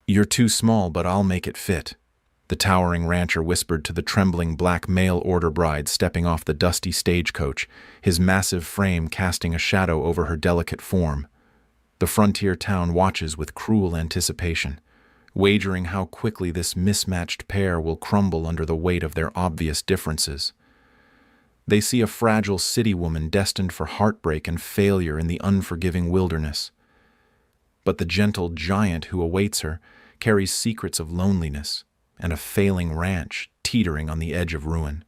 "You're too small, but I'll make it fit," the towering rancher whispered to the trembling black mail-order bride stepping off the dusty stagecoach, his massive frame casting a shadow over her delicate form. The frontier town watches with cruel anticipation, wagering how quickly this mismatched pair will crumble under the weight of their obvious differences. They see a fragile city woman destined for heartbreak and failure in the unforgiving wilderness. But the gentle giant who awaits her carries secrets of loneliness and a failing ranch teetering on the edge of ruin.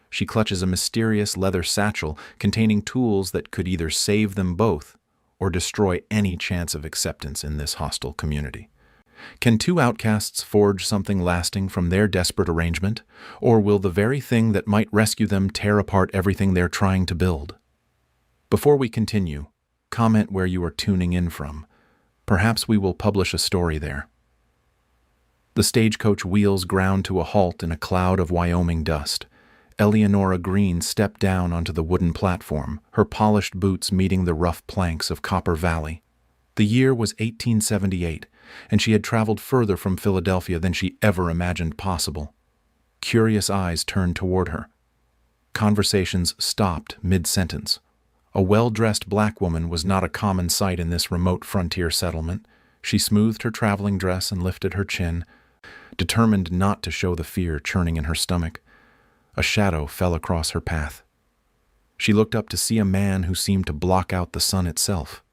She clutches a mysterious leather satchel containing tools that could either save them both or destroy any chance of acceptance in this hostile community. Can two outcasts forge something lasting from their desperate arrangement, or will the very thing that might rescue them tear apart everything they're trying to build? Before we continue, comment where you are tuning in from. Perhaps we will publish a story there. The stagecoach wheels ground to a halt in a cloud of Wyoming dust. Eleonora Green stepped down onto the wooden platform, her polished boots meeting the rough planks of Copper Valley. The year was 1878, and she had traveled further from Philadelphia than she ever imagined possible. Curious eyes turned toward her. Conversations stopped mid-sentence. A well-dressed black woman was not a common sight in this remote frontier settlement. She smoothed her traveling dress and lifted her chin, determined not to show the fear churning in her stomach. A shadow fell across her path. She looked up to see a man who seemed to block out the sun itself.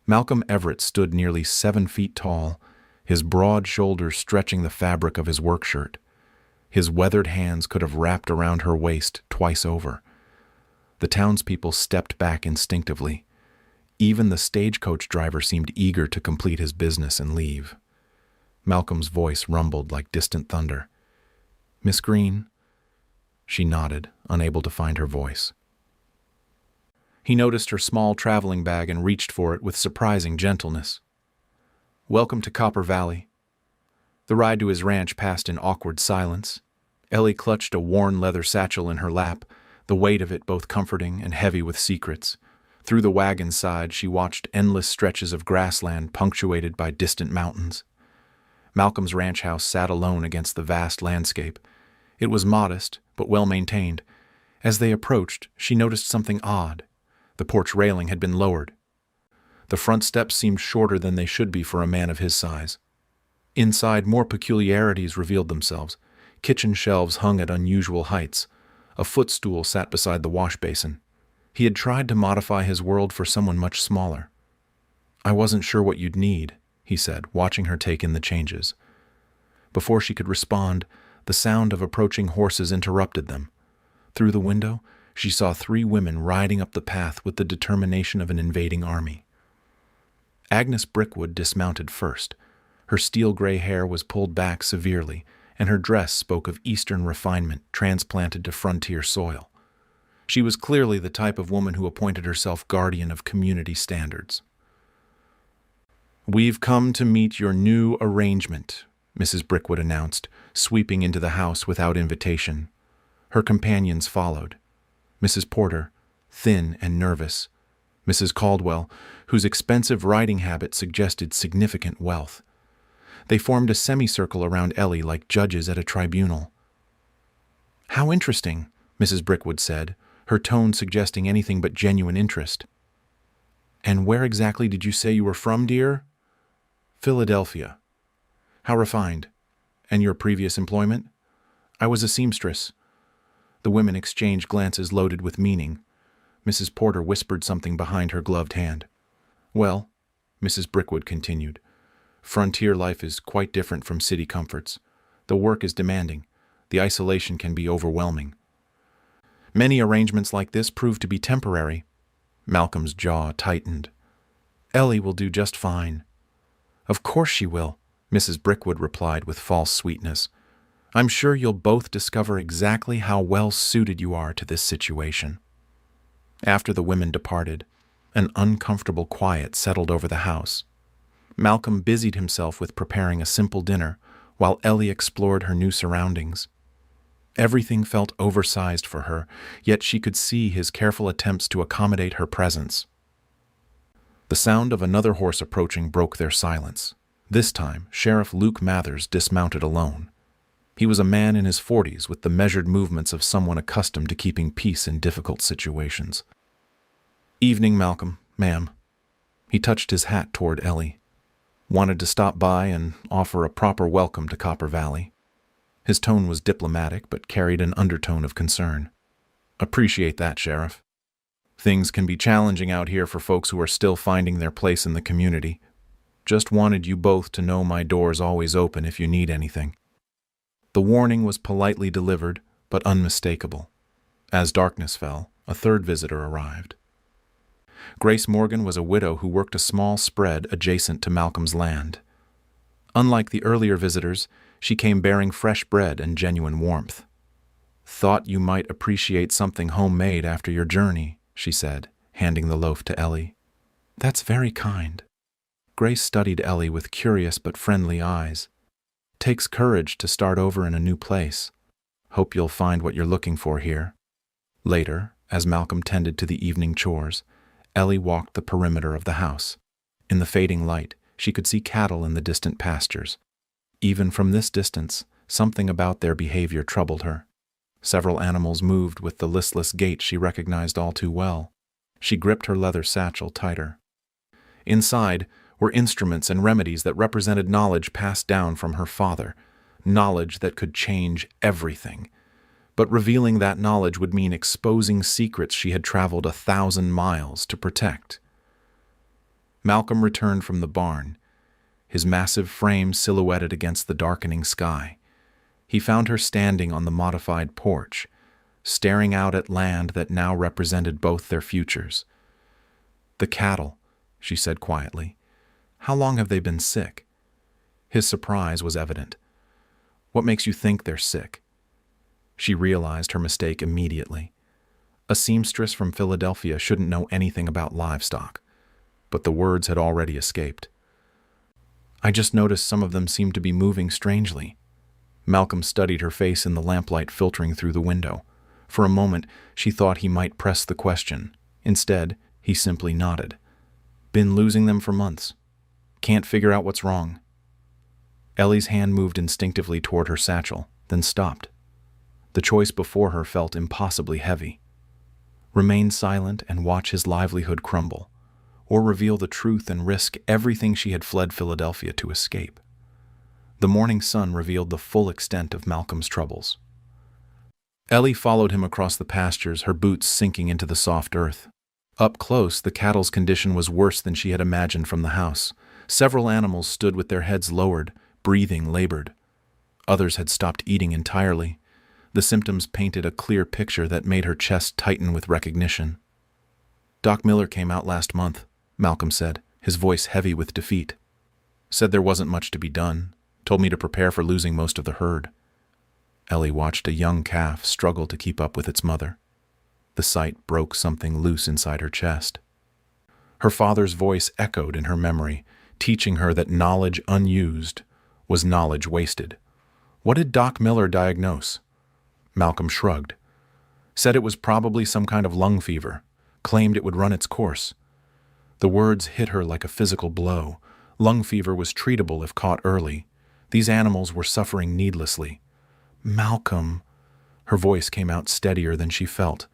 Malcolm Everett stood nearly 7 feet tall, his broad shoulders stretching the fabric of his work shirt. His weathered hands could have wrapped around her waist twice over. The townspeople stepped back instinctively. Even the stagecoach driver seemed eager to complete his business and leave. Malcolm's voice rumbled like distant thunder. "Miss Green?" She nodded, unable to find her voice. He noticed her small traveling bag and reached for it with surprising gentleness. "Welcome to Copper Valley." The ride to his ranch passed in awkward silence. Ellie clutched a worn leather satchel in her lap, the weight of it both comforting and heavy with secrets. Through the wagon's side, she watched endless stretches of grassland punctuated by distant mountains. Malcolm's ranch house sat alone against the vast landscape. It was modest, but well-maintained. As they approached, she noticed something odd. The porch railing had been lowered. The front steps seemed shorter than they should be for a man of his size. Inside, more peculiarities revealed themselves. Kitchen shelves hung at unusual heights. A footstool sat beside the wash basin. He had tried to modify his world for someone much smaller. "I wasn't sure what you'd need," he said, watching her take in the changes. Before she could respond, the sound of approaching horses interrupted them. Through the window, she saw 3 women riding up the path with the determination of an invading army. Agnes Brickwood dismounted first. Her steel-gray hair was pulled back severely, and her dress spoke of Eastern refinement transplanted to frontier soil. She was clearly the type of woman who appointed herself guardian of community standards. "We've come to meet your new arrangement," Mrs. Brickwood announced, sweeping into the house without invitation. Her companions followed. Mrs. Porter, thin and nervous. Mrs. Caldwell, whose expensive riding habit suggested significant wealth. They formed a semicircle around Ellie like judges at a tribunal. "How interesting," Mrs. Brickwood said, her tone suggesting anything but genuine interest. "And where exactly did you say you were from, dear?" "Philadelphia." "How refined. And your previous employment?" "I was a seamstress." The women exchanged glances loaded with meaning. Mrs. Porter whispered something behind her gloved hand. "Well," Mrs. Brickwood continued, "frontier life is quite different from city comforts. The work is demanding. The isolation can be overwhelming. Many arrangements like this prove to be temporary." Malcolm's jaw tightened. "Ellie will do just fine." "Of course she will," Mrs. Brickwood replied with false sweetness. "I'm sure you'll both discover exactly how well suited you are to this situation." After the women departed, an uncomfortable quiet settled over the house. Malcolm busied himself with preparing a simple dinner, while Ellie explored her new surroundings. Everything felt oversized for her, yet she could see his careful attempts to accommodate her presence. The sound of another horse approaching broke their silence. This time, Sheriff Luke Mathers dismounted alone. He was a man in his 40s with the measured movements of someone accustomed to keeping peace in difficult situations. "Evening, Malcolm, ma'am." He touched his hat toward Ellie. "Wanted to stop by and offer a proper welcome to Copper Valley." His tone was diplomatic but carried an undertone of concern. "Appreciate that, Sheriff. Things can be challenging out here for folks who are still finding their place in the community. Just wanted you both to know my door's always open if you need anything." The warning was politely delivered, but unmistakable. As darkness fell, a third visitor arrived. Grace Morgan was a widow who worked a small spread adjacent to Malcolm's land. Unlike the earlier visitors, she came bearing fresh bread and genuine warmth. "Thought you might appreciate something homemade after your journey," she said, handing the loaf to Ellie. "That's very kind." Grace studied Ellie with curious but friendly eyes. "Takes courage to start over in a new place. Hope you'll find what you're looking for here." Later, as Malcolm tended to the evening chores, Ellie walked the perimeter of the house. In the fading light, she could see cattle in the distant pastures. Even from this distance, something about their behavior troubled her. Several animals moved with the listless gait she recognized all too well. She gripped her leather satchel tighter. Inside were instruments and remedies that represented knowledge passed down from her father, knowledge that could change everything. But revealing that knowledge would mean exposing secrets she had traveled 1,000 miles to protect. Malcolm returned from the barn, his massive frame silhouetted against the darkening sky. He found her standing on the modified porch, staring out at land that now represented both their futures. "The cattle," she said quietly. "How long have they been sick?" His surprise was evident. "What makes you think they're sick?" She realized her mistake immediately. A seamstress from Philadelphia shouldn't know anything about livestock, but the words had already escaped. "I just noticed some of them seemed to be moving strangely." Malcolm studied her face in the lamplight filtering through the window. For a moment, she thought he might press the question. Instead, he simply nodded. "Been losing them for months. Can't figure out what's wrong." Ellie's hand moved instinctively toward her satchel, then stopped. The choice before her felt impossibly heavy. Remain silent and watch his livelihood crumble, or reveal the truth and risk everything she had fled Philadelphia to escape. The morning sun revealed the full extent of Malcolm's troubles. Ellie followed him across the pastures, her boots sinking into the soft earth. Up close, the cattle's condition was worse than she had imagined from the house. Several animals stood with their heads lowered, breathing labored. Others had stopped eating entirely. The symptoms painted a clear picture that made her chest tighten with recognition. "Doc Miller came out last month," Malcolm said, his voice heavy with defeat. "Said there wasn't much to be done. Told me to prepare for losing most of the herd." Ellie watched a young calf struggle to keep up with its mother. The sight broke something loose inside her chest. Her father's voice echoed in her memory, teaching her that knowledge unused was knowledge wasted. What did Doc Miller diagnose? Malcolm shrugged. Said it was probably some kind of lung fever. Claimed it would run its course. The words hit her like a physical blow. Lung fever was treatable if caught early. These animals were suffering needlessly. "Malcolm," her voice came out steadier than she felt.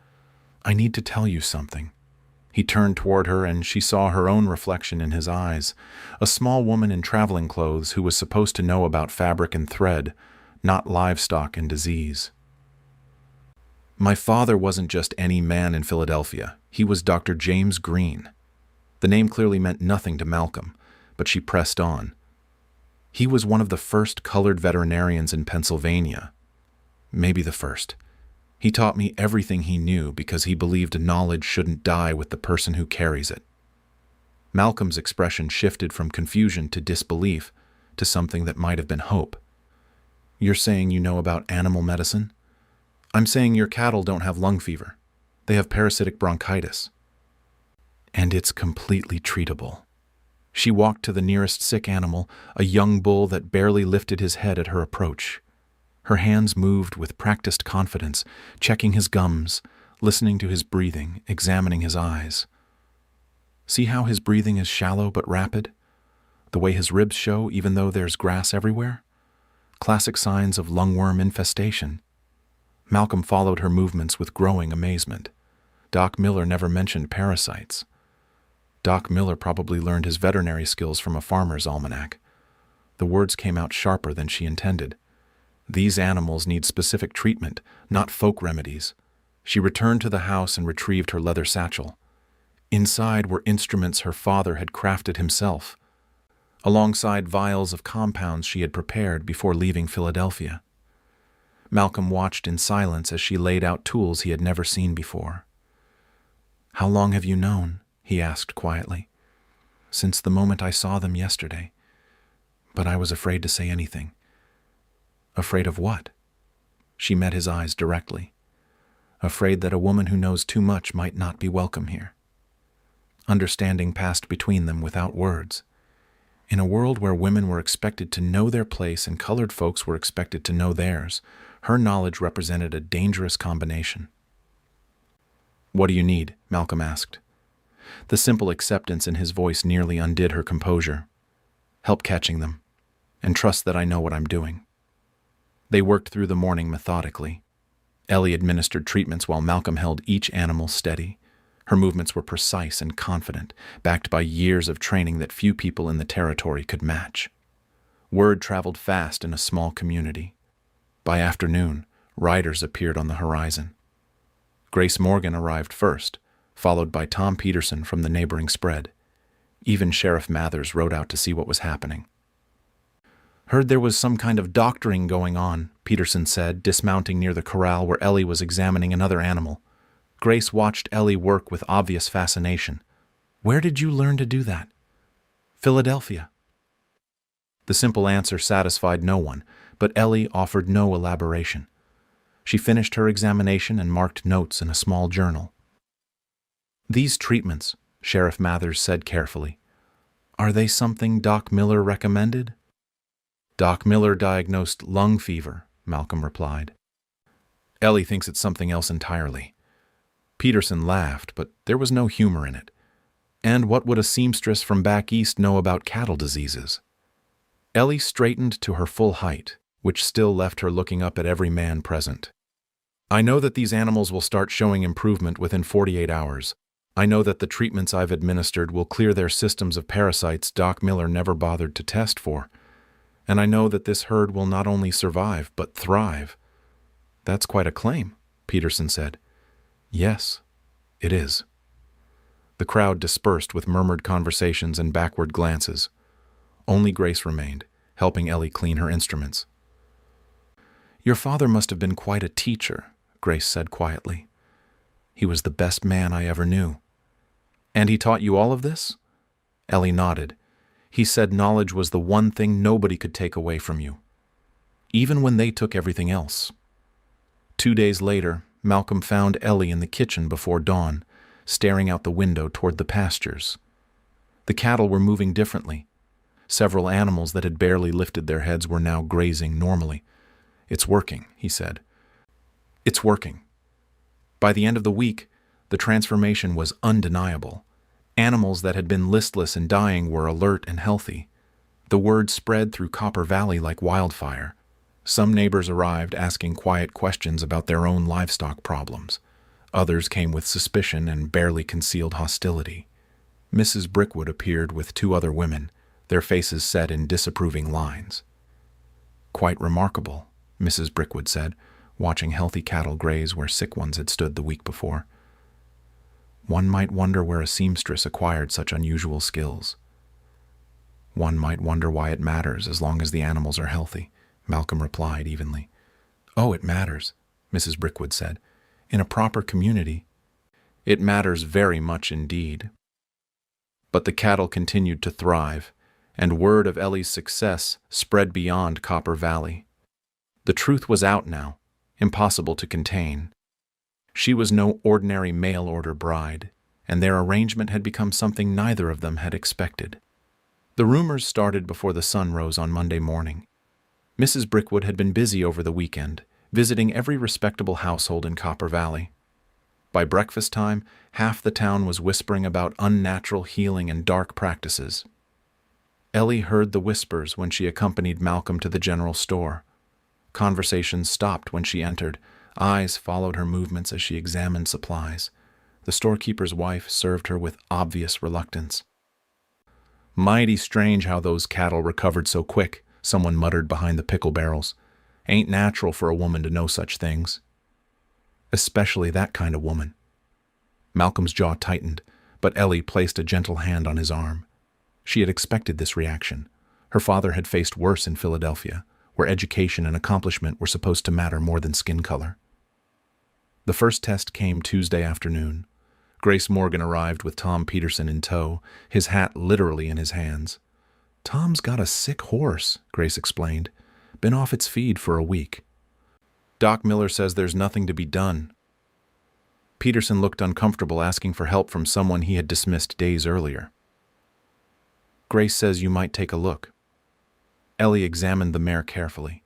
"I need to tell you something." He turned toward her and she saw her own reflection in his eyes, a small woman in traveling clothes who was supposed to know about fabric and thread, not livestock and disease. "My father wasn't just any man in Philadelphia. He was Dr. James Green." The name clearly meant nothing to Malcolm, but she pressed on. "He was one of the first colored veterinarians in Pennsylvania. Maybe the first. He taught me everything he knew because he believed knowledge shouldn't die with the person who carries it." Malcolm's expression shifted from confusion to disbelief to something that might have been hope. "You're saying you know about animal medicine?" "I'm saying your cattle don't have lung fever. They have parasitic bronchitis. And it's completely treatable." She walked to the nearest sick animal, a young bull that barely lifted his head at her approach. Her hands moved with practiced confidence, checking his gums, listening to his breathing, examining his eyes. "See how his breathing is shallow but rapid? The way his ribs show even though there's grass everywhere? Classic signs of lungworm infestation. Malcolm followed her movements with growing amazement. Doc Miller never mentioned parasites. Doc Miller probably learned his veterinary skills from a farmer's almanac. The words came out sharper than she intended. These animals need specific treatment, not folk remedies. She returned to the house and retrieved her leather satchel. Inside were instruments her father had crafted himself, alongside vials of compounds she had prepared before leaving Philadelphia. Malcolm watched in silence as she laid out tools he had never seen before. "How long have you known?" he asked quietly. "Since the moment I saw them yesterday. But I was afraid to say anything." "Afraid of what?" She met his eyes directly. "Afraid that a woman who knows too much might not be welcome here." Understanding passed between them without words. In a world where women were expected to know their place and colored folks were expected to know theirs, her knowledge represented a dangerous combination. "What do you need?" Malcolm asked. The simple acceptance in his voice nearly undid her composure. "Help catching them, and trust that I know what I'm doing." They worked through the morning methodically. Ellie administered treatments while Malcolm held each animal steady. Her movements were precise and confident, backed by years of training that few people in the territory could match. Word traveled fast in a small community. By afternoon, riders appeared on the horizon. Grace Morgan arrived first, followed by Tom Peterson from the neighboring spread. Even Sheriff Mathers rode out to see what was happening. "Heard there was some kind of doctoring going on," Peterson said, dismounting near the corral where Ellie was examining another animal. Grace watched Ellie work with obvious fascination. "Where did you learn to do that?" "Philadelphia." The simple answer satisfied no one, but Ellie offered no elaboration. She finished her examination and marked notes in a small journal. "These treatments," Sheriff Mathers said carefully, "are they something Doc Miller recommended?" "Doc Miller diagnosed lung fever," Malcolm replied. "Ellie thinks it's something else entirely." Peterson laughed, but there was no humor in it. And what would a seamstress from back east know about cattle diseases? Ellie straightened to her full height, which still left her looking up at every man present. "I know that these animals will start showing improvement within 48 hours. I know that the treatments I've administered will clear their systems of parasites Doc Miller never bothered to test for. And I know that this herd will not only survive, but thrive." "That's quite a claim," Peterson said. "Yes, it is." The crowd dispersed with murmured conversations and backward glances. Only Grace remained, helping Ellie clean her instruments. "Your father must have been quite a teacher," Grace said quietly. "He was the best man I ever knew." "And he taught you all of this?" Ellie nodded. "He said knowledge was the one thing nobody could take away from you, even when they took everything else." 2 days later, Malcolm found Ellie in the kitchen before dawn, staring out the window toward the pastures. The cattle were moving differently. Several animals that had barely lifted their heads were now grazing normally. "It's working," he said. "It's working." By the end of the week, the transformation was undeniable. Animals that had been listless and dying were alert and healthy. The word spread through Copper Valley like wildfire. Some neighbors arrived asking quiet questions about their own livestock problems. Others came with suspicion and barely concealed hostility. Mrs. Brickwood appeared with 2 other women, their faces set in disapproving lines. "Quite remarkable," Mrs. Brickwood said, watching healthy cattle graze where sick ones had stood the week before. "One might wonder where a seamstress acquired such unusual skills." "One might wonder why it matters as long as the animals are healthy," Malcolm replied evenly. "Oh, it matters," Mrs. Brickwood said. "In a proper community, it matters very much indeed." But the cattle continued to thrive, and word of Ellie's success spread beyond Copper Valley. The truth was out now, impossible to contain. She was no ordinary mail-order bride, and their arrangement had become something neither of them had expected. The rumors started before the sun rose on Monday morning. Mrs. Brickwood had been busy over the weekend, visiting every respectable household in Copper Valley. By breakfast time, half the town was whispering about unnatural healing and dark practices. Ellie heard the whispers when she accompanied Malcolm to the general store. Conversations stopped when she entered. Eyes followed her movements as she examined supplies. The storekeeper's wife served her with obvious reluctance. "Mighty strange how those cattle recovered so quick," someone muttered behind the pickle barrels. "Ain't natural for a woman to know such things." Especially that kind of woman. Malcolm's jaw tightened, but Ellie placed a gentle hand on his arm. She had expected this reaction. Her father had faced worse in Philadelphia, where education and accomplishment were supposed to matter more than skin color. The first test came Tuesday afternoon. Grace Morgan arrived with Tom Peterson in tow, his hat literally in his hands. "Tom's got a sick horse," Grace explained. "Been off its feed for a week. Doc Miller says there's nothing to be done." Peterson looked uncomfortable, asking for help from someone he had dismissed days earlier. "Grace says you might take a look." Ellie examined the mare carefully.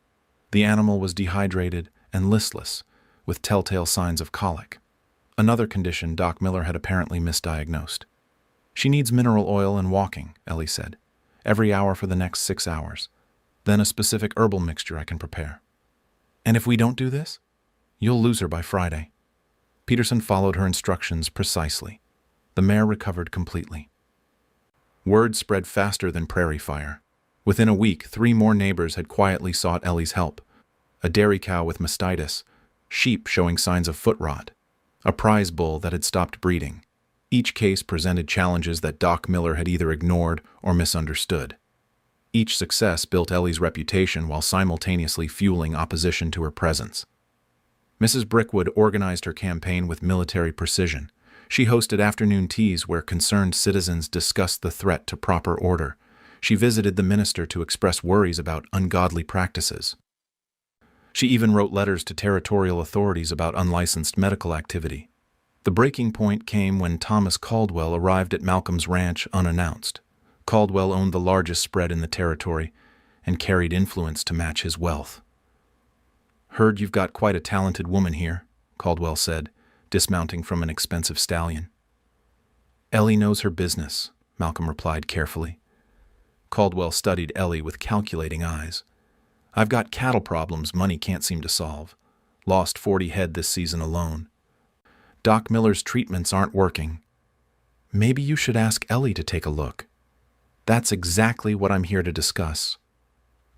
The animal was dehydrated and listless, with telltale signs of colic. Another condition Doc Miller had apparently misdiagnosed. "She needs mineral oil and walking," Ellie said, "every hour for the next 6 hours. Then a specific herbal mixture I can prepare. And if we don't do this, you'll lose her by Friday." Peterson followed her instructions precisely. The mare recovered completely. Word spread faster than prairie fire. Within a week, 3 more neighbors had quietly sought Ellie's help. A dairy cow with mastitis, sheep showing signs of foot rot, a prize bull that had stopped breeding. Each case presented challenges that Doc Miller had either ignored or misunderstood. Each success built Ellie's reputation while simultaneously fueling opposition to her presence. Mrs. Brickwood organized her campaign with military precision. She hosted afternoon teas where concerned citizens discussed the threat to proper order. She visited the minister to express worries about ungodly practices. She even wrote letters to territorial authorities about unlicensed medical activity. The breaking point came when Thomas Caldwell arrived at Malcolm's ranch unannounced. Caldwell owned the largest spread in the territory and carried influence to match his wealth. "Heard you've got quite a talented woman here," Caldwell said, dismounting from an expensive stallion. "Ellie knows her business," Malcolm replied carefully. Caldwell studied Ellie with calculating eyes. "I've got cattle problems money can't seem to solve. Lost 40 head this season alone. Doc Miller's treatments aren't working. Maybe you should ask Ellie to take a look." "That's exactly what I'm here to discuss."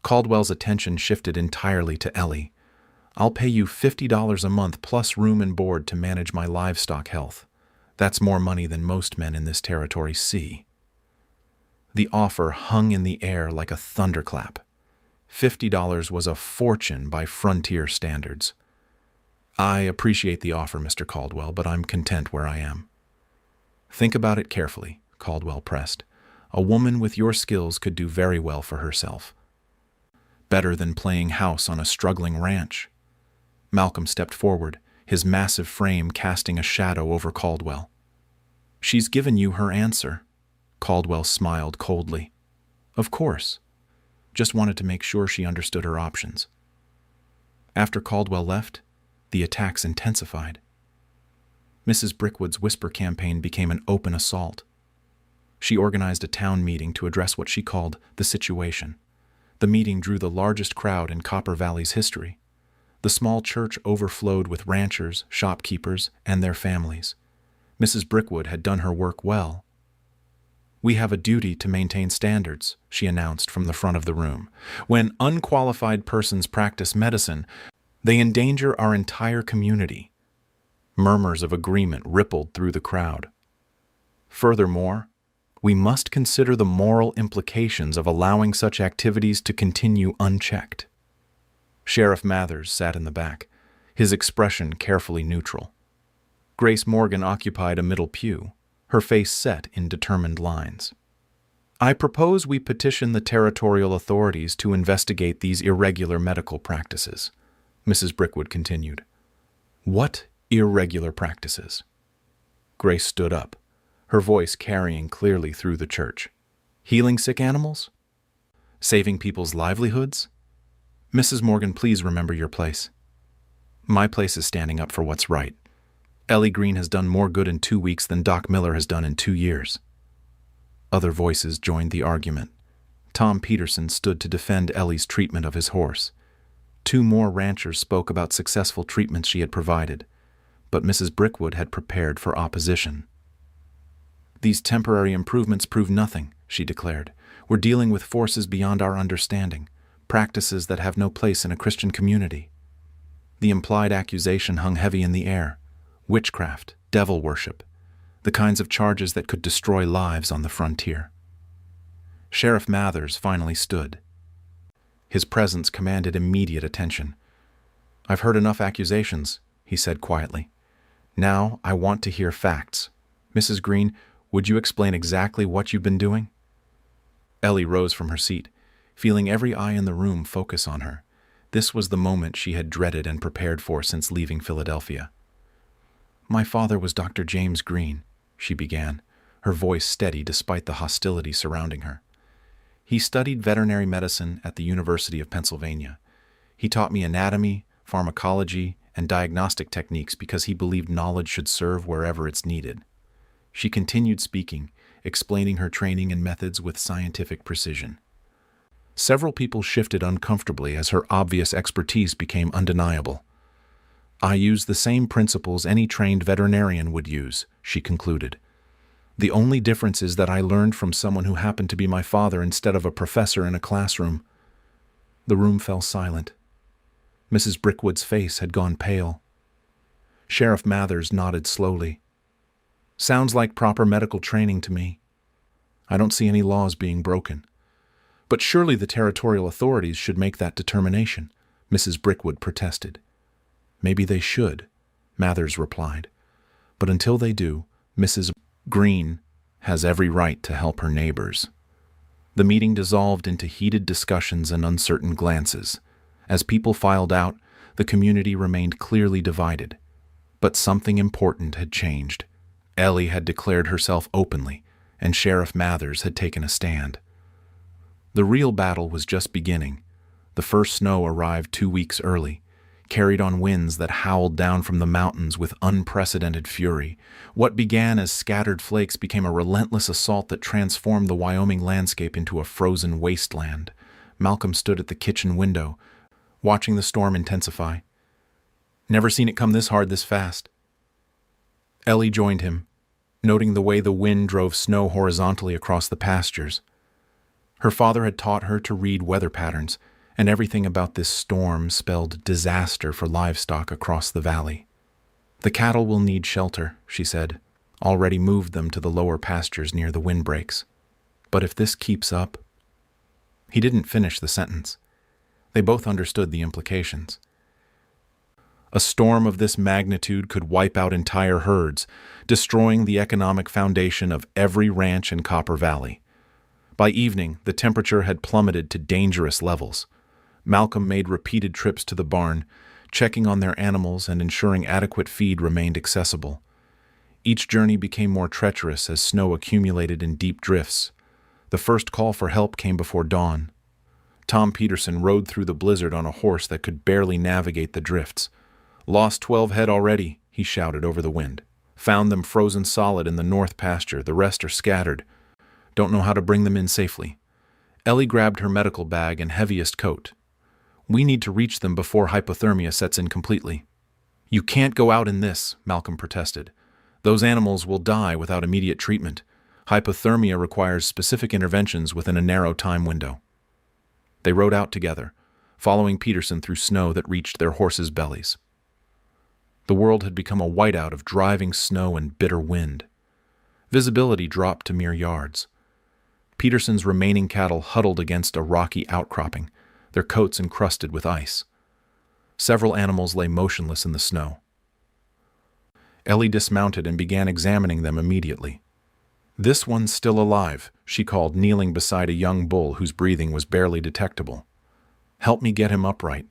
Caldwell's attention shifted entirely to Ellie. "I'll pay you $50 a month plus room and board to manage my livestock health. That's more money than most men in this territory see." The offer hung in the air like a thunderclap. $50 was a fortune by frontier standards. "I appreciate the offer, Mr. Caldwell, but I'm content where I am." "Think about it carefully," Caldwell pressed. "A woman with your skills could do very well for herself. Better than playing house on a struggling ranch." Malcolm stepped forward, his massive frame casting a shadow over Caldwell. "She's given you her answer." Caldwell smiled coldly. "Of course. Just wanted to make sure she understood her options." After Caldwell left, the attacks intensified. Mrs. Brickwood's whisper campaign became an open assault. She organized a town meeting to address what she called the situation. The meeting drew the largest crowd in Copper Valley's history. The small church overflowed with ranchers, shopkeepers, and their families. Mrs. Brickwood had done her work well. "We have a duty to maintain standards," she announced from the front of the room. "When unqualified persons practice medicine, they endanger our entire community." Murmurs of agreement rippled through the crowd. "Furthermore, we must consider the moral implications of allowing such activities to continue unchecked." Sheriff Mathers sat in the back, his expression carefully neutral. Grace Morgan occupied a middle pew, her face set in determined lines. "I propose we petition the territorial authorities to investigate these irregular medical practices," Mrs. Brickwood continued. "What irregular practices?" Grace stood up, her voice carrying clearly through the church. "Healing sick animals? Saving people's livelihoods? Mrs. Morgan, please remember your place." "My place is standing up for what's right. Ellie Green has done more good in 2 weeks than Doc Miller has done in 2 years." Other voices joined the argument. Tom Peterson stood to defend Ellie's treatment of his horse. 2 more ranchers spoke about successful treatments she had provided, but Mrs. Brickwood had prepared for opposition. "These temporary improvements prove nothing," she declared. "We're dealing with forces beyond our understanding, practices that have no place in a Christian community." The implied accusation hung heavy in the air: witchcraft, devil worship, the kinds of charges that could destroy lives on the frontier. Sheriff Mathers finally stood. His presence commanded immediate attention. "I've heard enough accusations," he said quietly. "Now I want to hear facts. Mrs. Green, would you explain exactly what you've been doing?" Ellie rose from her seat, feeling every eye in the room focus on her. This was the moment she had dreaded and prepared for since leaving Philadelphia. "My father was Dr. James Green," she began, her voice steady despite the hostility surrounding her. "He studied veterinary medicine at the University of Pennsylvania. He taught me anatomy, pharmacology, and diagnostic techniques because he believed knowledge should serve wherever it's needed." She continued speaking, explaining her training and methods with scientific precision. Several people shifted uncomfortably as her obvious expertise became undeniable. "I use the same principles any trained veterinarian would use," she concluded. "The only difference is that I learned from someone who happened to be my father instead of a professor in a classroom." The room fell silent. Mrs. Brickwood's face had gone pale. Sheriff Mathers nodded slowly. "Sounds like proper medical training to me. I don't see any laws being broken. But surely the territorial authorities should make that determination," Mrs. Brickwood protested. "Maybe they should," Mathers replied. "But until they do, Mrs. Green has every right to help her neighbors." The meeting dissolved into heated discussions and uncertain glances. As people filed out, the community remained clearly divided. But something important had changed. Ellie had declared herself openly, and Sheriff Mathers had taken a stand. The real battle was just beginning. The first snow arrived 2 weeks early, carried on winds that howled down from the mountains with unprecedented fury. What began as scattered flakes became a relentless assault that transformed the Wyoming landscape into a frozen wasteland. Malcolm stood at the kitchen window, watching the storm intensify. "Never seen it come this hard this fast." Ellie joined him, noting the way the wind drove snow horizontally across the pastures. Her father had taught her to read weather patterns, and everything about this storm spelled disaster for livestock across the valley. "The cattle will need shelter," she said, "already moved them to the lower pastures near the windbreaks. But if this keeps up—" He didn't finish the sentence. They both understood the implications. A storm of this magnitude could wipe out entire herds, destroying the economic foundation of every ranch in Copper Valley. By evening, the temperature had plummeted to dangerous levels. Malcolm made repeated trips to the barn, checking on their animals and ensuring adequate feed remained accessible. Each journey became more treacherous as snow accumulated in deep drifts. The first call for help came before dawn. Tom Peterson rode through the blizzard on a horse that could barely navigate the drifts. "Lost 12 head already," he shouted over the wind. "Found them frozen solid in the north pasture. The rest are scattered. Don't know how to bring them in safely." Ellie grabbed her medical bag and heaviest coat. "We need to reach them before hypothermia sets in completely." "You can't go out in this," Malcolm protested. "Those animals will die without immediate treatment. Hypothermia requires specific interventions within a narrow time window." They rode out together, following Peterson through snow that reached their horses' bellies. The world had become a whiteout of driving snow and bitter wind. Visibility dropped to mere yards. Peterson's remaining cattle huddled against a rocky outcropping, their coats encrusted with ice. Several animals lay motionless in the snow. Ellie dismounted and began examining them immediately. "This one's still alive," she called, kneeling beside a young bull whose breathing was barely detectable. "Help me get him upright."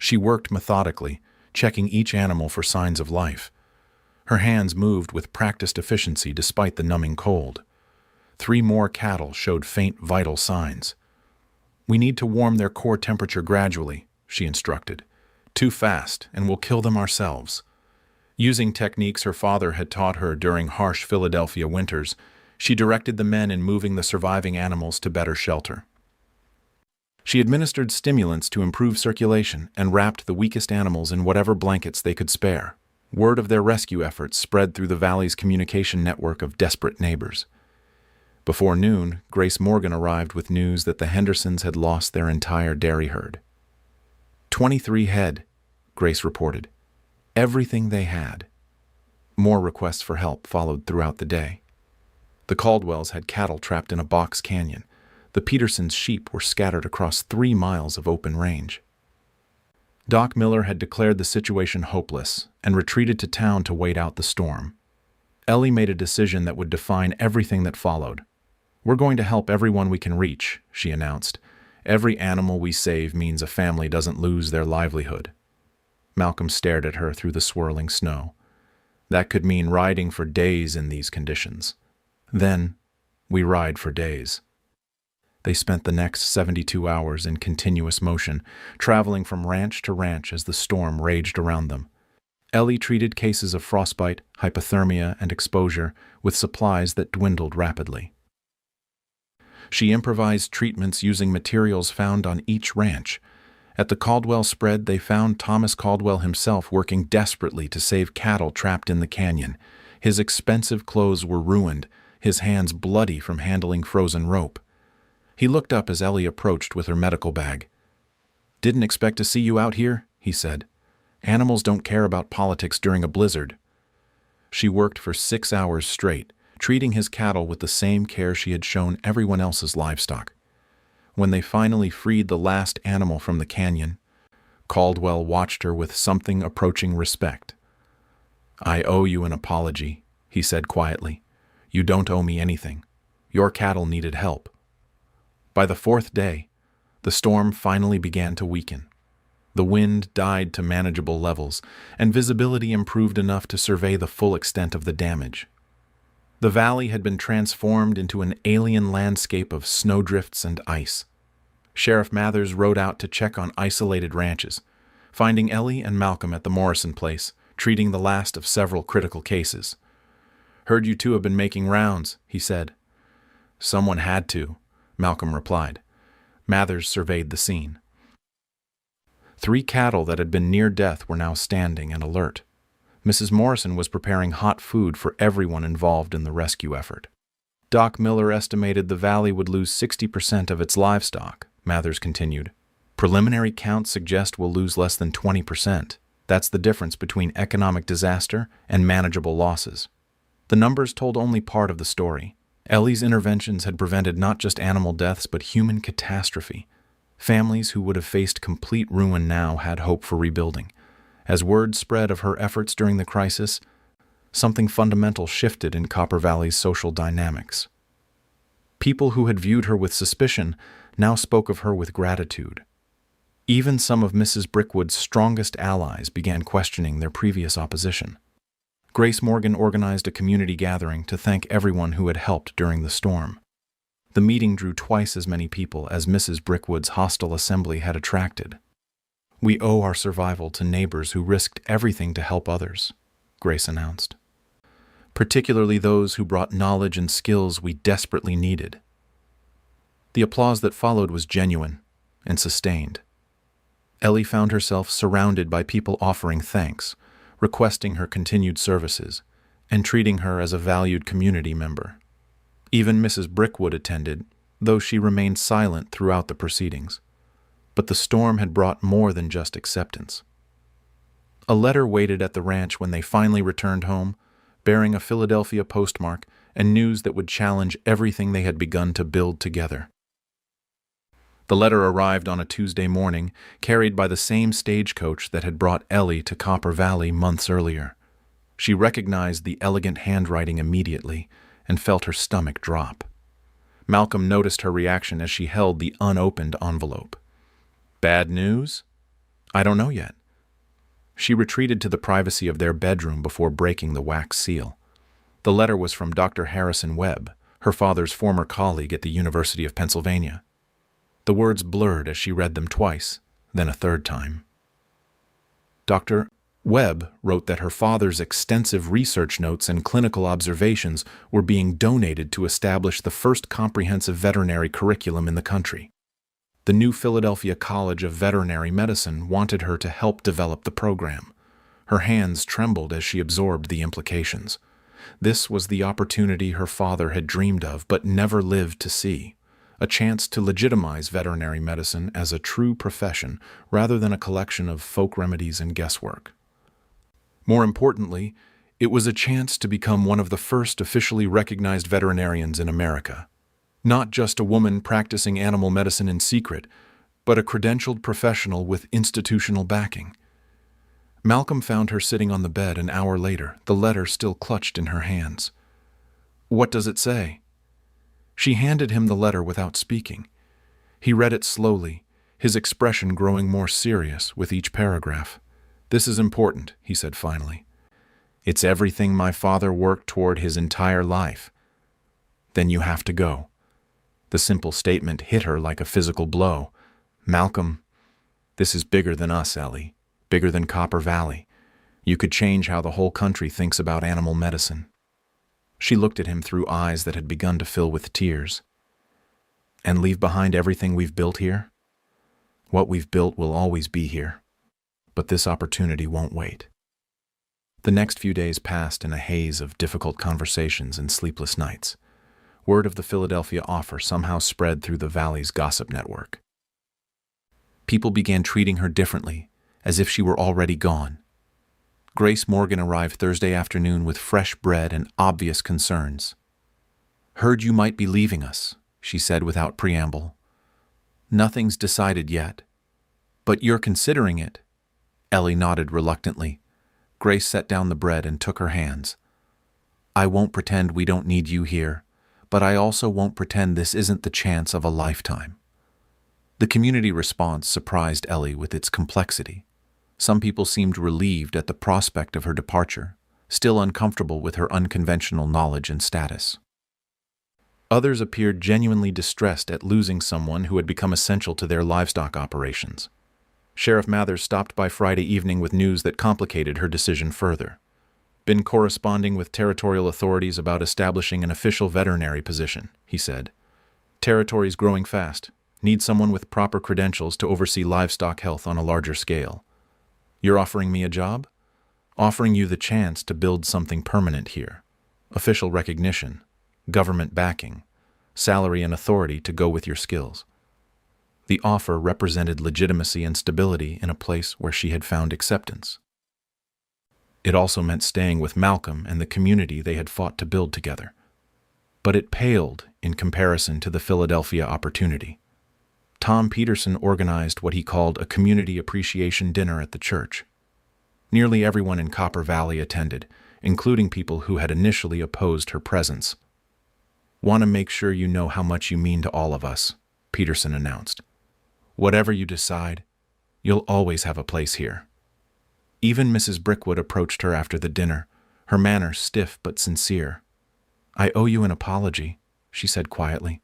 She worked methodically, checking each animal for signs of life. Her hands moved with practiced efficiency despite the numbing cold. 3 more cattle showed faint vital signs. "We need to warm their core temperature gradually," she instructed. "Too fast, and we'll kill them ourselves." Using techniques her father had taught her during harsh Philadelphia winters, she directed the men in moving the surviving animals to better shelter. She administered stimulants to improve circulation and wrapped the weakest animals in whatever blankets they could spare. Word of their rescue efforts spread through the valley's communication network of desperate neighbors. Before noon, Grace Morgan arrived with news that the Hendersons had lost their entire dairy herd. 23 head, Grace reported. Everything they had. More requests for help followed throughout the day. The Caldwells had cattle trapped in a box canyon. The Petersons' sheep were scattered across 3 miles of open range. Doc Miller had declared the situation hopeless and retreated to town to wait out the storm. Ellie made a decision that would define everything that followed. "We're going to help everyone we can reach," she announced. "Every animal we save means a family doesn't lose their livelihood." Malcolm stared at her through the swirling snow. "That could mean riding for days in these conditions." "Then, we ride for days." They spent the next 72 hours in continuous motion, traveling from ranch to ranch as the storm raged around them. Ellie treated cases of frostbite, hypothermia, and exposure with supplies that dwindled rapidly. She improvised treatments using materials found on each ranch. At the Caldwell spread, they found Thomas Caldwell himself working desperately to save cattle trapped in the canyon. His expensive clothes were ruined, his hands bloody from handling frozen rope. He looked up as Ellie approached with her medical bag. "Didn't expect to see you out here," he said. "Animals don't care about politics during a blizzard." She worked for 6 hours straight, treating his cattle with the same care she had shown everyone else's livestock. When they finally freed the last animal from the canyon, Caldwell watched her with something approaching respect. "I owe you an apology," he said quietly. "You don't owe me anything. Your cattle needed help." By the 4th day, the storm finally began to weaken. The wind died to manageable levels, and visibility improved enough to survey the full extent of the damage. The valley had been transformed into an alien landscape of snowdrifts and ice. Sheriff Mathers rode out to check on isolated ranches, finding Ellie and Malcolm at the Morrison place, treating the last of several critical cases. "Heard you two have been making rounds," he said. "Someone had to," Malcolm replied. Mathers surveyed the scene. 3 cattle that had been near death were now standing and alert. Mrs. Morrison was preparing hot food for everyone involved in the rescue effort. Doc Miller estimated the valley would lose 60% of its livestock, Mathers continued. "Preliminary counts suggest we'll lose less than 20%. That's the difference between economic disaster and manageable losses." The numbers told only part of the story. Ellie's interventions had prevented not just animal deaths but human catastrophe. Families who would have faced complete ruin now had hope for rebuilding. As word spread of her efforts during the crisis, something fundamental shifted in Copper Valley's social dynamics. People who had viewed her with suspicion now spoke of her with gratitude. Even some of Mrs. Brickwood's strongest allies began questioning their previous opposition. Grace Morgan organized a community gathering to thank everyone who had helped during the storm. The meeting drew twice as many people as Mrs. Brickwood's hostile assembly had attracted. "We owe our survival to neighbors who risked everything to help others," Grace announced. "Particularly those who brought knowledge and skills we desperately needed." The applause that followed was genuine and sustained. Ellie found herself surrounded by people offering thanks, requesting her continued services, and treating her as a valued community member. Even Mrs. Brickwood attended, though she remained silent throughout the proceedings. But the storm had brought more than just acceptance. A letter waited at the ranch when they finally returned home, bearing a Philadelphia postmark and news that would challenge everything they had begun to build together. The letter arrived on a Tuesday morning, carried by the same stagecoach that had brought Ellie to Copper Valley months earlier. She recognized the elegant handwriting immediately and felt her stomach drop. Malcolm noticed her reaction as she held the unopened envelope. "Bad news?" "I don't know yet." She retreated to the privacy of their bedroom before breaking the wax seal. The letter was from Dr. Harrison Webb, her father's former colleague at the University of Pennsylvania. The words blurred as she read them twice, then a third time. Dr. Webb wrote that her father's extensive research notes and clinical observations were being donated to establish the first comprehensive veterinary curriculum in the country. The new Philadelphia College of Veterinary Medicine wanted her to help develop the program. Her hands trembled as she absorbed the implications. This was the opportunity her father had dreamed of but never lived to see. A chance to legitimize veterinary medicine as a true profession rather than a collection of folk remedies and guesswork. More importantly, it was a chance to become one of the first officially recognized veterinarians in America. Not just a woman practicing animal medicine in secret, but a credentialed professional with institutional backing. Malcolm found her sitting on the bed an hour later, the letter still clutched in her hands. "What does it say?" She handed him the letter without speaking. He read it slowly, his expression growing more serious with each paragraph. "This is important," he said finally. "It's everything my father worked toward his entire life. Then you have to go." The simple statement hit her like a physical blow. "Malcolm, this is bigger than us, Ellie. Bigger than Copper Valley. You could change how the whole country thinks about animal medicine." She looked at him through eyes that had begun to fill with tears. "And leave behind everything we've built here? What we've built will always be here. But this opportunity won't wait." The next few days passed in a haze of difficult conversations and sleepless nights. Word of the Philadelphia offer somehow spread through the Valley's gossip network. People began treating her differently, as if she were already gone. Grace Morgan arrived Thursday afternoon with fresh bread and obvious concerns. "Heard you might be leaving us," she said without preamble. "Nothing's decided yet. But you're considering it." Ellie nodded reluctantly. Grace set down the bread and took her hands. "I won't pretend we don't need you here, but I also won't pretend this isn't the chance of a lifetime." The community response surprised Ellie with its complexity. Some people seemed relieved at the prospect of her departure, still uncomfortable with her unconventional knowledge and status. Others appeared genuinely distressed at losing someone who had become essential to their livestock operations. Sheriff Mathers stopped by Friday evening with news that complicated her decision further. "Been corresponding with territorial authorities about establishing an official veterinary position," he said. "Territory's growing fast. Need someone with proper credentials to oversee livestock health on a larger scale. You're offering me a job? Offering you the chance to build something permanent here. Official recognition, government backing, salary and authority to go with your skills." The offer represented legitimacy and stability in a place where she had found acceptance. It also meant staying with Malcolm and the community they had fought to build together. But it paled in comparison to the Philadelphia opportunity. Tom Peterson organized what he called a community appreciation dinner at the church. Nearly everyone in Copper Valley attended, including people who had initially opposed her presence. "Want to make sure you know how much you mean to all of us," Peterson announced. "Whatever you decide, you'll always have a place here." Even Mrs. Brickwood approached her after the dinner, her manner stiff but sincere. "I owe you an apology," she said quietly.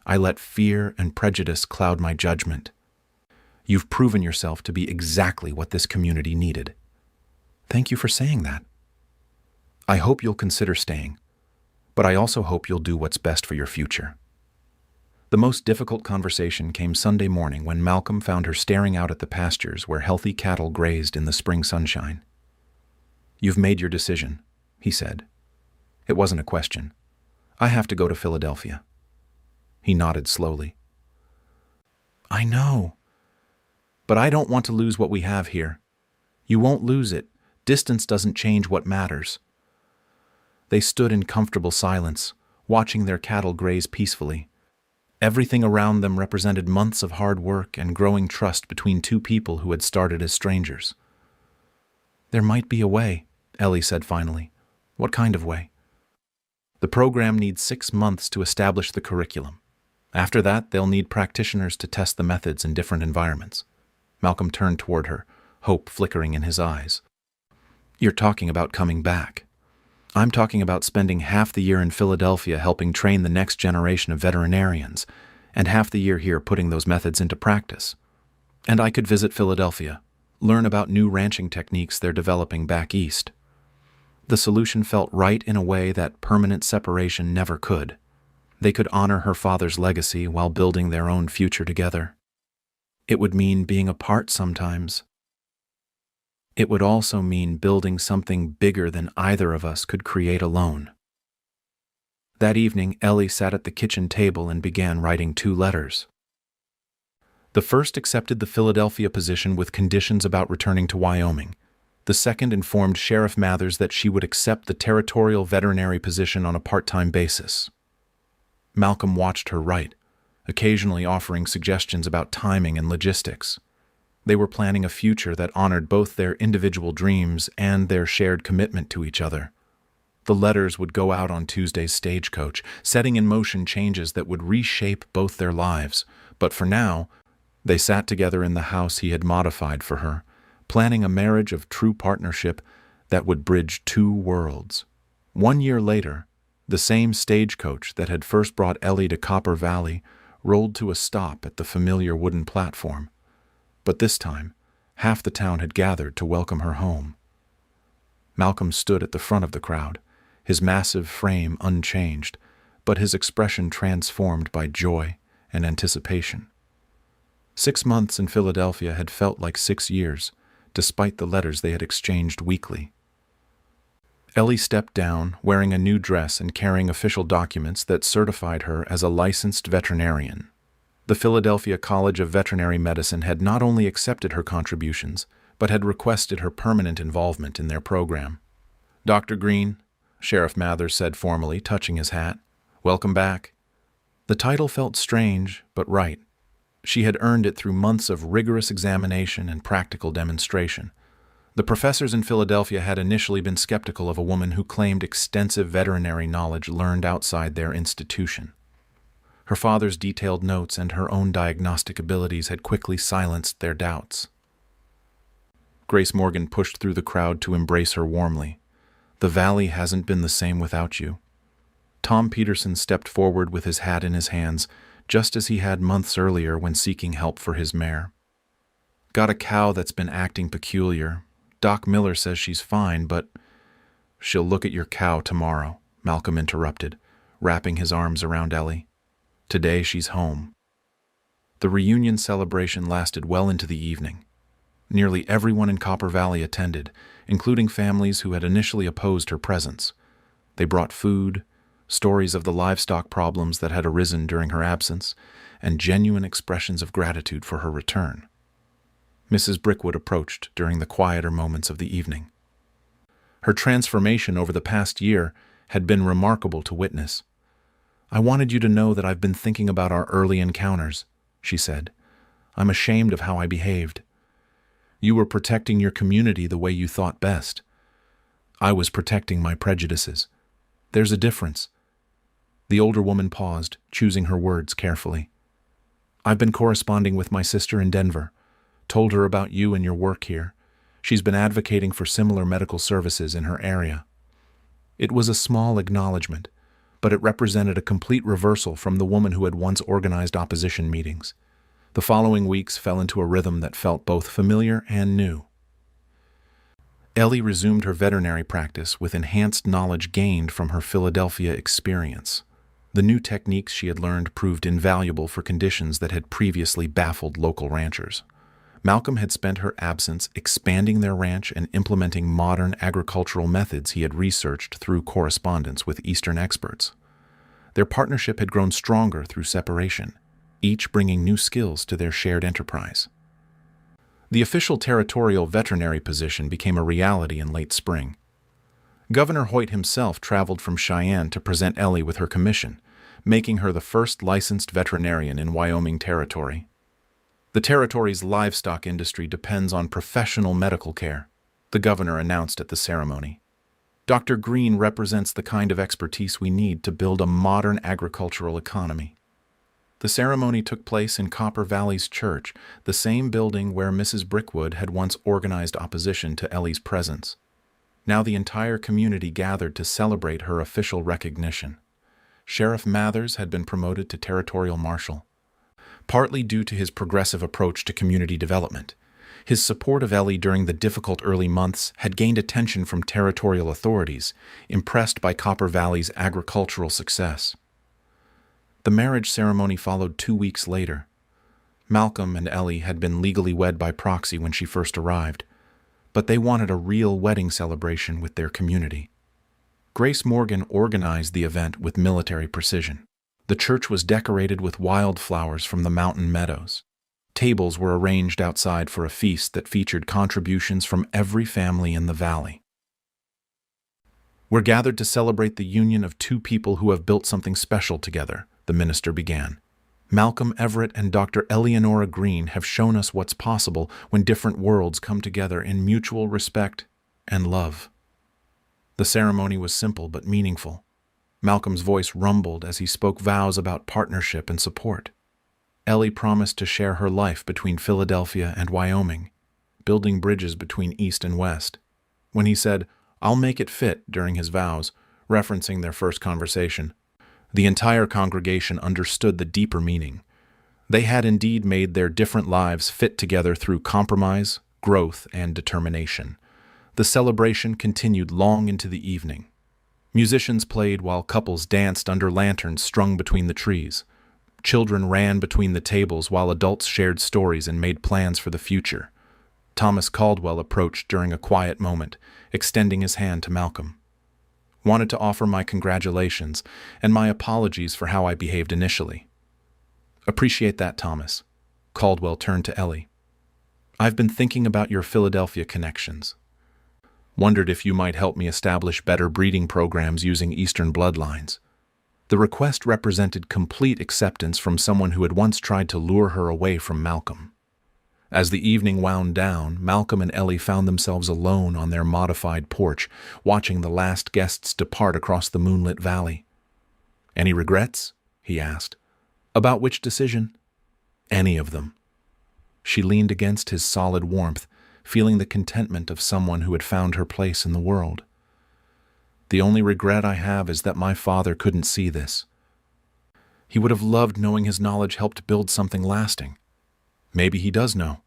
"I let fear and prejudice cloud my judgment. You've proven yourself to be exactly what this community needed." "Thank you for saying that." "I hope you'll consider staying, but I also hope you'll do what's best for your future." The most difficult conversation came Sunday morning when Malcolm found her staring out at the pastures where healthy cattle grazed in the spring sunshine. "You've made your decision," he said. It wasn't a question. "I have to go to Philadelphia." He nodded slowly. "I know. But I don't want to lose what we have here. You won't lose it. Distance doesn't change what matters." They stood in comfortable silence, watching their cattle graze peacefully. Everything around them represented months of hard work and growing trust between two people who had started as strangers. "There might be a way," Ellie said finally. "What kind of way?" "The program needs 6 months to establish the curriculum. After that, they'll need practitioners to test the methods in different environments." Malcolm turned toward her, hope flickering in his eyes. "You're talking about coming back. I'm talking about spending half the year in Philadelphia helping train the next generation of veterinarians, and half the year here putting those methods into practice. And I could visit Philadelphia, learn about new ranching techniques they're developing back east." The solution felt right in a way that permanent separation never could. They could honor her father's legacy while building their own future together. It would mean being apart sometimes. It would also mean building something bigger than either of us could create alone. That evening, Ellie sat at the kitchen table and began writing 2 letters. The first accepted the Philadelphia position with conditions about returning to Wyoming. The second informed Sheriff Mathers that she would accept the territorial veterinary position on a part-time basis. Malcolm watched her write, occasionally offering suggestions about timing and logistics. They were planning a future that honored both their individual dreams and their shared commitment to each other. The letters would go out on Tuesday's Stagecoach, setting in motion changes that would reshape both their lives. But for now, they sat together in the house he had modified for her, planning a marriage of true partnership that would bridge 2 worlds. 1 year later, the same stagecoach that had first brought Ellie to Copper Valley rolled to a stop at the familiar wooden platform. But this time, half the town had gathered to welcome her home. Malcolm stood at the front of the crowd, his massive frame unchanged, but his expression transformed by joy and anticipation. 6 months in Philadelphia had felt like 6 years, despite the letters they had exchanged weekly. Ellie stepped down, wearing a new dress and carrying official documents that certified her as a licensed veterinarian. The Philadelphia College of Veterinary Medicine had not only accepted her contributions, but had requested her permanent involvement in their program. "Dr. Green," Sheriff Mathers said formally, touching his hat, "welcome back." The title felt strange, but right. She had earned it through months of rigorous examination and practical demonstration. The professors in Philadelphia had initially been skeptical of a woman who claimed extensive veterinary knowledge learned outside their institution. Her father's detailed notes and her own diagnostic abilities had quickly silenced their doubts. Grace Morgan pushed through the crowd to embrace her warmly. "The valley hasn't been the same without you." Tom Peterson stepped forward with his hat in his hands, just as he had months earlier when seeking help for his mare. "Got a cow that's been acting peculiar. Doc Miller says she's fine, but—" "She'll look at your cow tomorrow," Malcolm interrupted, wrapping his arms around Ellie. "Today she's home." The reunion celebration lasted well into the evening. Nearly everyone in Copper Valley attended, including families who had initially opposed her presence. They brought food, stories of the livestock problems that had arisen during her absence, and genuine expressions of gratitude for her return. Mrs. Brickwood approached during the quieter moments of the evening. Her transformation over the past year had been remarkable to witness. "I wanted you to know that I've been thinking about our early encounters," she said. "I'm ashamed of how I behaved. You were protecting your community the way you thought best. I was protecting my prejudices. There's a difference." The older woman paused, choosing her words carefully. "I've been corresponding with my sister in Denver. Told her about you and your work here. She's been advocating for similar medical services in her area." It was a small acknowledgement, but it represented a complete reversal from the woman who had once organized opposition meetings. The following weeks fell into a rhythm that felt both familiar and new. Ellie resumed her veterinary practice with enhanced knowledge gained from her Philadelphia experience. The new techniques she had learned proved invaluable for conditions that had previously baffled local ranchers. Malcolm had spent her absence expanding their ranch and implementing modern agricultural methods he had researched through correspondence with Eastern experts. Their partnership had grown stronger through separation, each bringing new skills to their shared enterprise. The official territorial veterinary position became a reality in late spring. Governor Hoyt himself traveled from Cheyenne to present Ellie with her commission, making her the first licensed veterinarian in Wyoming Territory. The territory's livestock industry depends on professional medical care, the governor announced at the ceremony. Dr. Green represents the kind of expertise we need to build a modern agricultural economy. The ceremony took place in Copper Valley's church, the same building where Mrs. Brickwood had once organized opposition to Ellie's presence. Now the entire community gathered to celebrate her official recognition. Sheriff Mathers had been promoted to territorial marshal, partly due to his progressive approach to community development. His support of Ellie during the difficult early months had gained attention from territorial authorities, impressed by Copper Valley's agricultural success. The marriage ceremony followed 2 weeks later. Malcolm and Ellie had been legally wed by proxy when she first arrived, but they wanted a real wedding celebration with their community. Grace Morgan organized the event with military precision. The church was decorated with wildflowers from the mountain meadows. Tables were arranged outside for a feast that featured contributions from every family in the valley. "We're gathered to celebrate the union of two people who have built something special together," the minister began. "Malcolm Everett and Dr. Eleonora Green have shown us what's possible when different worlds come together in mutual respect and love." The ceremony was simple but meaningful. Malcolm's voice rumbled as he spoke vows about partnership and support. Ellie promised to share her life between Philadelphia and Wyoming, building bridges between East and West. When he said, "I'll make it fit," during his vows, referencing their first conversation, the entire congregation understood the deeper meaning. They had indeed made their different lives fit together through compromise, growth, and determination. The celebration continued long into the evening. Musicians played while couples danced under lanterns strung between the trees. Children ran between the tables while adults shared stories and made plans for the future. Thomas Caldwell approached during a quiet moment, extending his hand to Malcolm. "Wanted to offer my congratulations and my apologies for how I behaved initially." "Appreciate that, Thomas." Caldwell turned to Ellie. "I've been thinking about your Philadelphia connections. Wondered if you might help me establish better breeding programs using Eastern bloodlines." The request represented complete acceptance from someone who had once tried to lure her away from Malcolm. As the evening wound down, Malcolm and Ellie found themselves alone on their modified porch, watching the last guests depart across the moonlit valley. "Any regrets?" he asked. "About which decision?" "Any of them." She leaned against his solid warmth, feeling the contentment of someone who had found her place in the world. "The only regret I have is that my father couldn't see this. He would have loved knowing his knowledge helped build something lasting. Maybe he does know."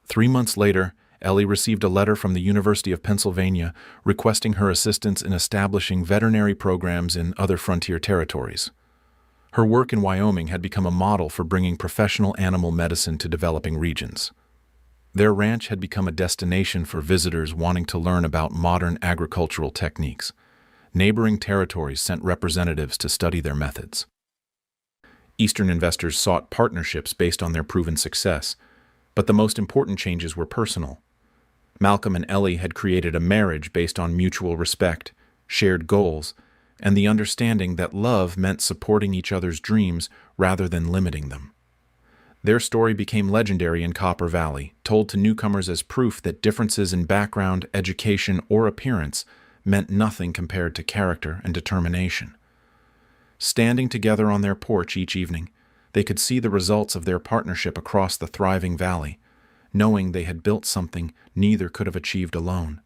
3 months later, Ellie received a letter from the University of Pennsylvania requesting her assistance in establishing veterinary programs in other frontier territories. Her work in Wyoming had become a model for bringing professional animal medicine to developing regions. Their ranch had become a destination for visitors wanting to learn about modern agricultural techniques. Neighboring territories sent representatives to study their methods. Eastern investors sought partnerships based on their proven success, but the most important changes were personal. Malcolm and Ellie had created a marriage based on mutual respect, shared goals, and the understanding that love meant supporting each other's dreams rather than limiting them. Their story became legendary in Copper Valley, told to newcomers as proof that differences in background, education, or appearance meant nothing compared to character and determination. Standing together on their porch each evening, they could see the results of their partnership across the thriving valley, knowing they had built something neither could have achieved alone.